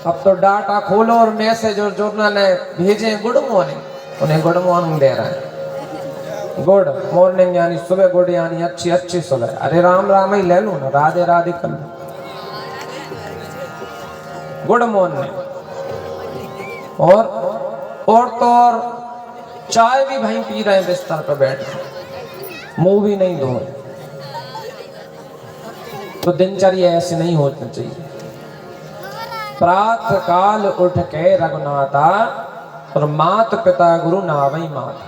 अब तो डाटा खोलो और मैसेज और जर्नल भेजे गुड मॉर्निंग, उन्हें गुड मॉर्निंग दे रहे हैं। गुड मॉर्निंग यानी सुबह, गुड यानी अच्छी अच्छी सुबह। अरे राम राम ही ले लो ना, राधे राधे कर लो। Good morning. और तो और चाय भी भाई पी रहे हैं बिस्तर पर बैठ, मुंह भी नहीं धो। तो दिनचर्या ऐसे नहीं होनी चाहिए। प्रातः काल उठ के रघुनाथा और मात पिता गुरु नावई माता।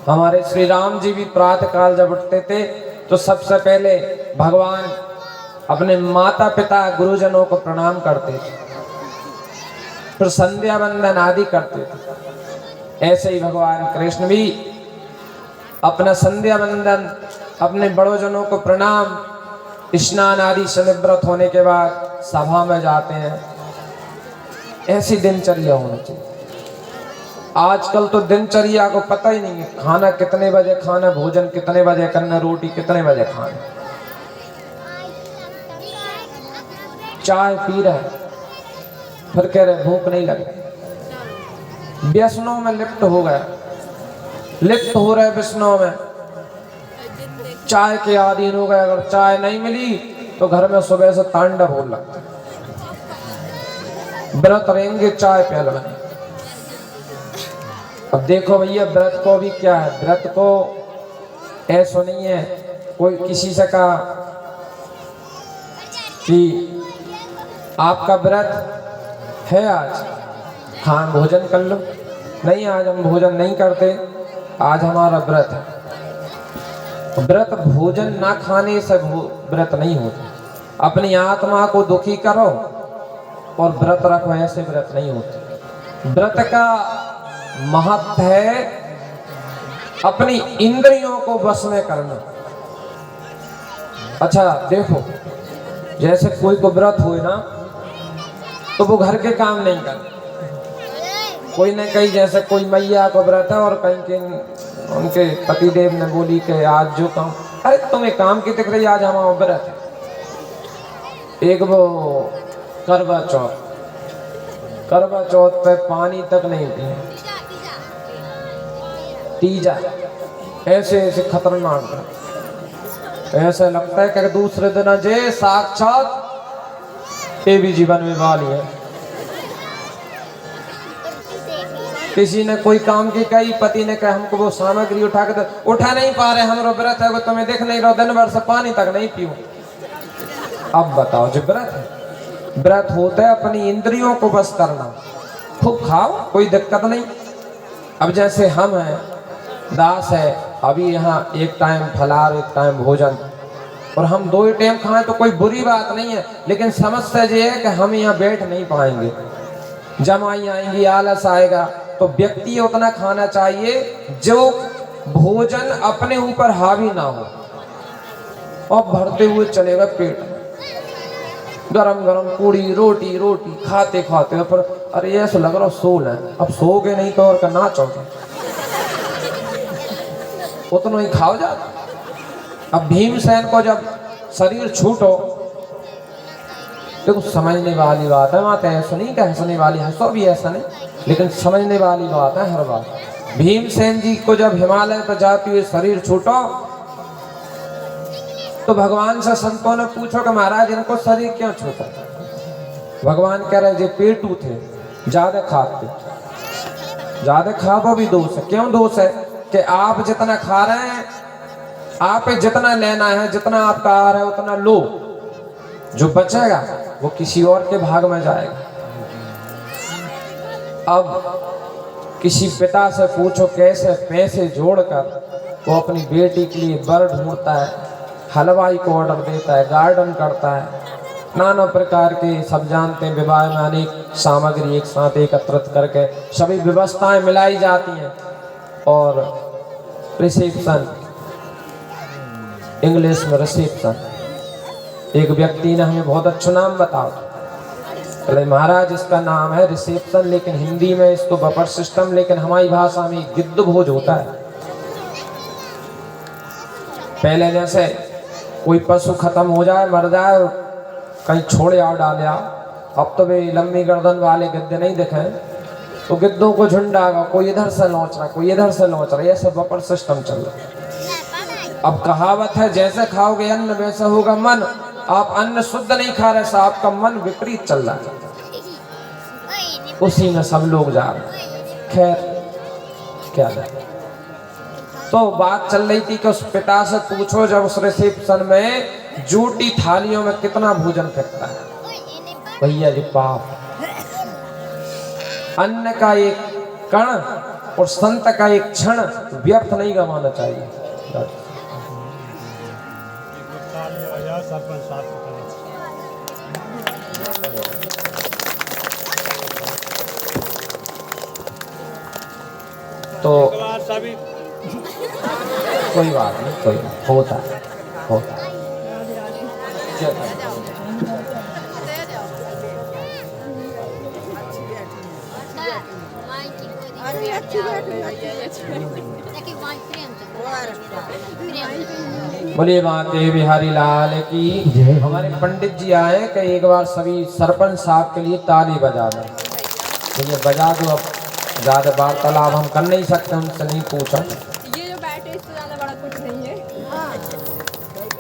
हमारे श्री राम जी भी प्रातः काल जब उठते थे तो सबसे पहले भगवान अपने माता पिता गुरुजनों को प्रणाम करते थे, फिर संध्या वंदन आदि करते थे। ऐसे ही भगवान कृष्ण भी अपना संध्या वंदन, अपने बड़ोजनों को प्रणाम, स्नान आदि से निवृत्त होने के बाद सभा में जाते हैं। ऐसी दिनचर्या होनी चाहिए। आजकल तो दिनचर्या को पता ही नहीं है, खाना कितने बजे खाना, भोजन कितने बजे करना, रोटी कितने बजे खाना। चाय पी रहे फिर कह रहे भूख नहीं लगी। व्यसनों में लिप्त हो गया, लिप्त हो रहे व्यसनों में, चाय के आदीन हो गए। अगर चाय नहीं मिली तो घर में सुबह से तांडव हो लगता है। व्रत रहेंगे चाय प्याल बने। अब देखो भैया व्रत को भी क्या है, व्रत को ऐसा नहीं है कोई किसी से कहा कि आपका व्रत है आज, हाँ भोजन कर लो। नहीं, आज हम भोजन नहीं करते, आज हमारा व्रत है। व्रत भोजन ना खाने से व्रत नहीं होता। अपनी आत्मा को दुखी करो और व्रत रखो, ऐसे व्रत नहीं होते। व्रत का महत्व है अपनी इंद्रियों को वश में करना। अच्छा देखो, जैसे कोई को व्रत हुए ना तो वो घर के काम नहीं करते। कोई न कहीं, जैसे कोई मैया को व्रत है और कहीं के उनके पतिदेव ने बोली कि आज जो काम, अरे तुम्हें काम की दिख रही, आज हमारा व्रत है। एक वो करवा चौथ, करवा चौथ पे पानी तक नहीं पिए, तीजा, ऐसे ऐसे खतरनाक है। ऐसा लगता है कि दूसरे दिन जे साक्षात ये भी जीवन में वाली है। किसी ने कोई काम की कही, पति ने कहा हमको वो सामग्री उठा के, उठा नहीं पा रहे, हमारा व्रत है, वो तुम्हें देख नहीं रहो, दिन भर से पानी तक नहीं पियो। अब बताओ, जो व्रत है, व्रत होता है अपनी इंद्रियों को बस करना। खूब खाओ, कोई दिक्कत नहीं। अब जैसे हम हैं, दास है, अभी यहाँ एक टाइम फलाहार एक टाइम भोजन, और हम 2 टाइम खाएं तो कोई बुरी बात नहीं है। लेकिन समस्या ये है कि हम यहाँ बैठ नहीं पाएंगे, जमाई आएंगी, आलस आएगा। तो व्यक्ति उतना खाना चाहिए जो भोजन अपने ऊपर हावी ना हो और भरते हुए चलेगा पेट में। गरम गरम पूड़ी रोटी रोटी खाते खाते पर अरे ऐसा लग रहा सो लें, अब सोगे नहीं तो और का ना चौके उतना ही खाओ जाता। अब भीमसेन को जब शरीर छूटो, देखो समझने वाली बात है, बात ऐसा नहीं कि हंसने वाली, हंसो भी ऐसा नहीं, लेकिन समझने वाली बात है हर बात। भीमसेन जी को जब हिमालय पर जाते हुए शरीर छूटो तो भगवान से संतों ने पूछो कि महाराज इनको शरीर क्यों छूटा। भगवान कह रहे जे पेटू थे, ज्यादा खाते, ज्यादा खाओ भी दोष है। क्यों दोष है कि आप जितना खा रहे हैं, आप जितना लेना है, जितना आपका आहार है उतना लो, जो बचेगा वो किसी और के भाग में जाएगा। अब किसी पिता से पूछो कैसे पैसे जोड़कर वो अपनी बेटी के लिए वर ढूंढता है, हलवाई को ऑर्डर देता है, गार्डन करता है, नाना प्रकार के, सब जानते हैं विवाह में अनेक सामग्री एक साथ एकत्रित करके सभी व्यवस्थाएं मिलाई जाती हैं। और रिसेप्शन, इंग्लिश में रिसेप्शन, एक व्यक्ति ने हमें बहुत अच्छा नाम बताओ, अरे महाराज इसका नाम है रिसेप्शन, लेकिन हिंदी में इसको बफर सिस्टम, लेकिन हमारी भाषा में गिद्ध भोज होता है। पहले जैसे कोई पशु खत्म हो जाए, मर जाए, कहीं छोड़े आओ डाले आओ, अब तो वे लंबी गर्दन वाले गिद्ध नहीं दिखे, तो गिद्धों को झुंड आ गया, कोई इधर से लौच रहा, कोई इधर से लौच रहा, ये सब बफर सिस्टम चल रहा। अब कहावत है जैसे खाओगे अन्न वैसा होगा मन। आप अन्न शुद्ध नहीं खा रहे, आपका मन विपरीत चल रहा है, उसी में सब लोग जा रहे। खैर क्या है, तो बात चल रही थी कि उस पिता से पूछो जब उस रिसेप्शन में जूठी थालियों में कितना भोजन फेंकता है। भैया जी पाप, अन्न का एक कण और संत का एक क्षण व्यर्थ नहीं गंवाना चाहिए। तो कोई बात नहीं, कोई होता है, होता है। बोलिए माते बिहारी लाल की। हमारे पंडित जी आए कि एक बार सभी सरपंच साहब के लिए ताली बजा दें। तो ये बजा दो, अब ज्यादा वार्तालाप हम कर नहीं सकते, उनसे नहीं पूछा। ये जो बैठे इससे ज्यादा बड़ा कुछ नहीं है।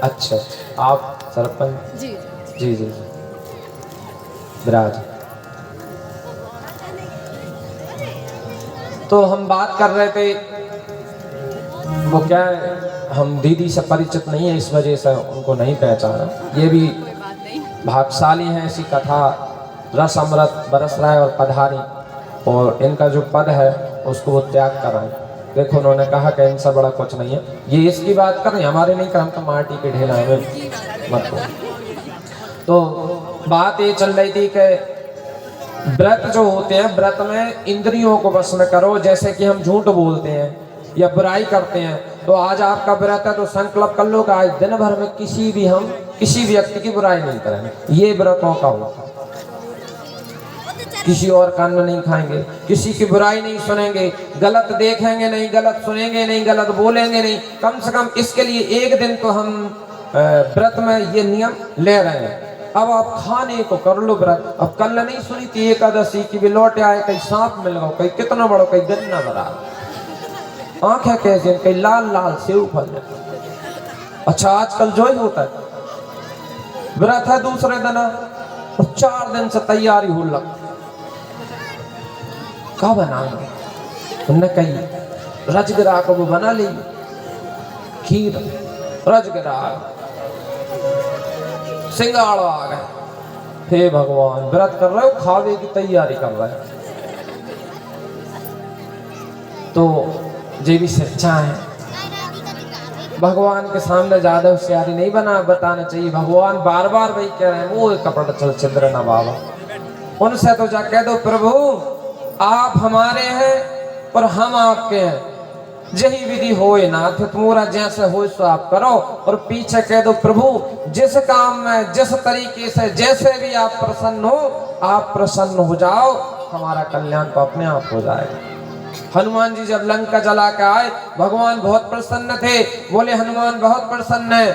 अच्छा, आप सरपंच जी जी जी विराज। तो हम बात कर रहे थे, वो क्या है, हम दीदी से परिचित नहीं है, इस वजह से उनको नहीं पहचाना। ये भी भाग्यशाली है, ऐसी कथा रस अमृत बरस रहा है और पधारी, और इनका जो पद है उसको वो त्याग कर रहे हैं। देखो उन्होंने कहा कि इनसे बड़ा कुछ नहीं है, ये इसकी बात कर रहे हैं, हमारे नहीं कर, हम तो माटी के ढेला हमें मत को। तो बात ये चल रही थी कि व्रत जो होते हैं, व्रत में इंद्रियों को वश में करो। जैसे कि हम झूठ बोलते हैं या बुराई करते हैं, तो आज आपका व्रत है तो संकल्प कर लो कि आज दिन भर में हम किसी व्यक्ति की बुराई नहीं करेंगे। ये व्रतों का होता है। किसी और का अन्न नहीं खाएंगे, किसी की बुराई नहीं सुनेंगे, गलत देखेंगे नहीं, गलत सुनेंगे नहीं, गलत बोलेंगे नहीं। कम से कम इसके लिए एक दिन तो हम व्रत में ये नियम ले रहे हैं। अब आप खाने को कर लो व्रत। अब कल नहीं सुनी थी एकादशी की, भी लौटे आए, कहीं सांप मिल गया, कहीं कितना बड़ा, कहीं गन्ना भरा, आंखें कैसे, कहीं लाल लाल सेव फल। अच्छा आजकल जो ही होता है, व्रत है दूसरे दिन और 4 दिन से तैयारी हो लग, क्या बनाएंगे, तुमने कही रजगिरा को वो बना ली, खीर रजगिरा, सिंगाड़ा आ गए। हे भगवान, व्रत कर रहे हो, खावे की तैयारी कर रहे हो, तो ये भी सच्चा है। भगवान के सामने ज्यादा होशियारी नहीं बताना चाहिए। भगवान बार बार वही कह रहे हैं, वो कपड़ा चल छिद्र न बाबा। उनसे तो जा कह दो, प्रभु आप हमारे हैं और हम आपके हैं, यही विधि होए नाथ तुम्हारा, जैसे हो सो आप करो। और पीछे कह दो, प्रभु जिस काम में जिस तरीके से जैसे भी आप प्रसन्न हो, आप प्रसन्न हो जाओ, हमारा कल्याण तो अपने आप हो जाएगा। हनुमान जी जब लंका जला के आए, भगवान बहुत प्रसन्न थे, बोले हनुमान बहुत प्रसन्न है,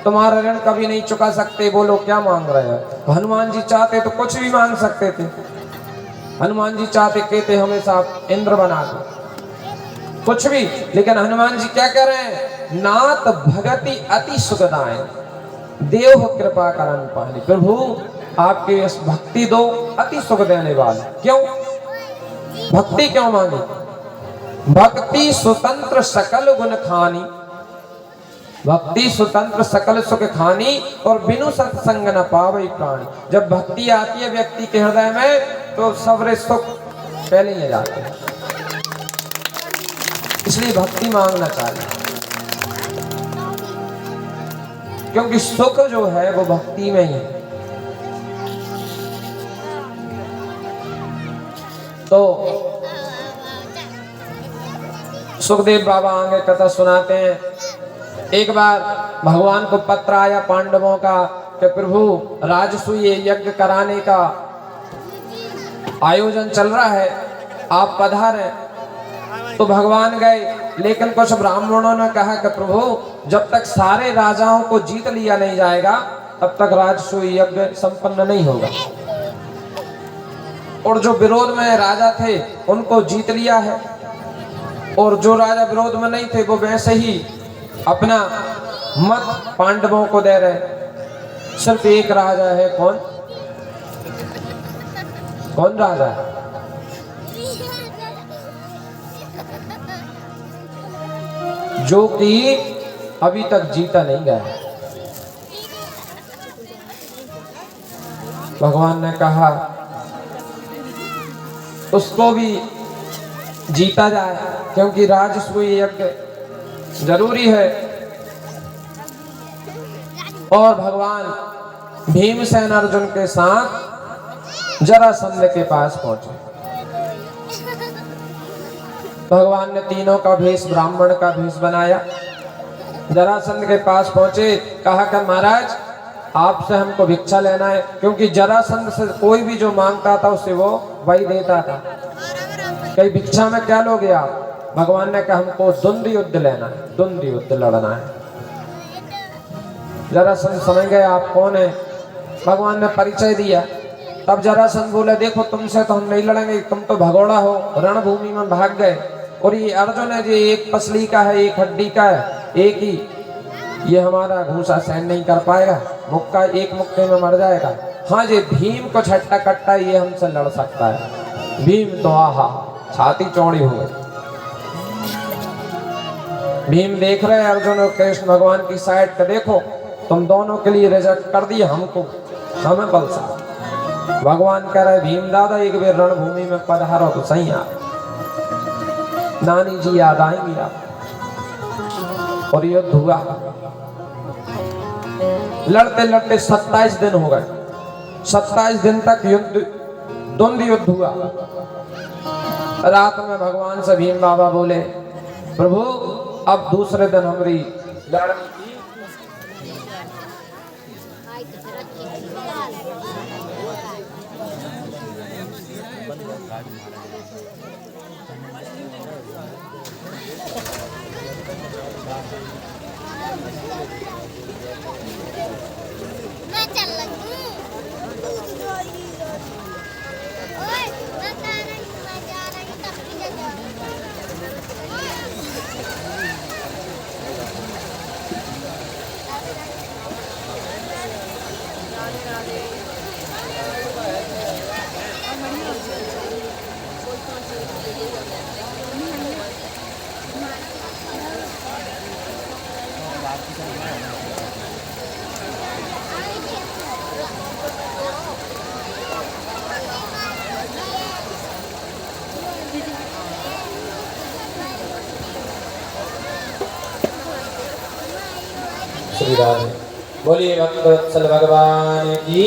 तुम्हारा ऋण कभी नहीं चुका सकते, बोलो क्या मांग रहे हो। हनुमान जी चाहते तो कुछ भी मांग सकते थे। हनुमान जी चाहते कहते हमेशा आप इंद्र बना दो, कुछ भी। लेकिन हनुमान जी क्या कह रहे हैं, नाथ भगति अति सुखदाय देव कृपा करन पानी। प्रभु आपके इस भक्ति दो अति सुख देने वाले। क्यों भक्ति क्यों मांगी? भक्ति स्वतंत्र सकल गुण खानी, भक्ति स्वतंत्र सकल सुख खानी, और बिनु सत्संग न पावई प्राणी। जब भक्ति आती है व्यक्ति के हृदय में, तो सबरे सुख पहले ही जाते हैं। इसलिए भक्ति मांगना चाहिए, क्योंकि सुख जो है वो भक्ति में ही है। तो सुखदेव बाबा आगे कथा सुनाते हैं। एक बार भगवान को पत्र आया पांडवों का कि प्रभु राजसूय यज्ञ कराने का आयोजन चल रहा है, आप पधारें। तो भगवान गए, लेकिन कुछ ब्राह्मणों ने कहा कि प्रभु जब तक सारे राजाओं को जीत लिया नहीं जाएगा, तब तक राजसूय यज्ञ संपन्न नहीं होगा। और जो विरोध में राजा थे उनको जीत लिया है, और जो राजा विरोध में नहीं थे वो वैसे ही अपना मत पांडवों को दे रहे। सिर्फ एक राजा है, कौन कौन राजा है? जो कि अभी तक जीता नहीं गया। भगवान ने कहा उसको भी जीता जाए, क्योंकि राजसूय यज्ञ जरूरी है। और भगवान भीमसेन अर्जुन के साथ जरासंध के पास पहुंचे। भगवान ने तीनों का भेष ब्राह्मण का भेष बनाया, जरासंध के पास पहुंचे। कहा कि महाराज आपसे हमको भिक्षा लेना है, क्योंकि जरासंध से कोई भी जो मांगता था उसे वो वही देता था। कई भिक्षा में क्या लोगे आप? भगवान ने कहा हमको द्वंद्व युद्ध लेना है, द्वंद्व युद्ध लड़ना है। जरासंध समझ गए आप कौन है। भगवान ने परिचय दिया। तब जरासंध बोले देखो तुमसे तो हम नहीं लड़ेंगे, तुम तो भगोड़ा हो, रणभूमि में भाग गए। और ये अर्जुन है, ये एक पसली का है, एक हड्डी का है, एक ही, ये हमारा घूसा सहन नहीं कर पाएगा, मुक्का एक मुक्के में मर जाएगा। हाँ जी भीम को छट्टा कट्टा ये हमसे लड़ सकता है। भीम तो आहा छाती चौड़ी हो गई। भीम देख रहे अर्जुन और कृष्ण भगवान की साइड का, देखो तुम दोनों के लिए रिजेक्ट कर दिए हमको, हमें बलसा। भगवान कह रहे भीम दादा एक बार रणभूमि में पधारो तो सही आप, नानी जी याद आएंगी आप। और युद्ध हुआ, लड़ते लड़ते 27 दिन हो गए। 27 दिन तक युद्ध, द्वंद्व युद्ध हुआ। रात में भगवान से भीम बाबा बोले प्रभु अब दूसरे दिन हमारी लड़नी थी, श्री राधे। बोलिए भक्तवत्सल भगवान की।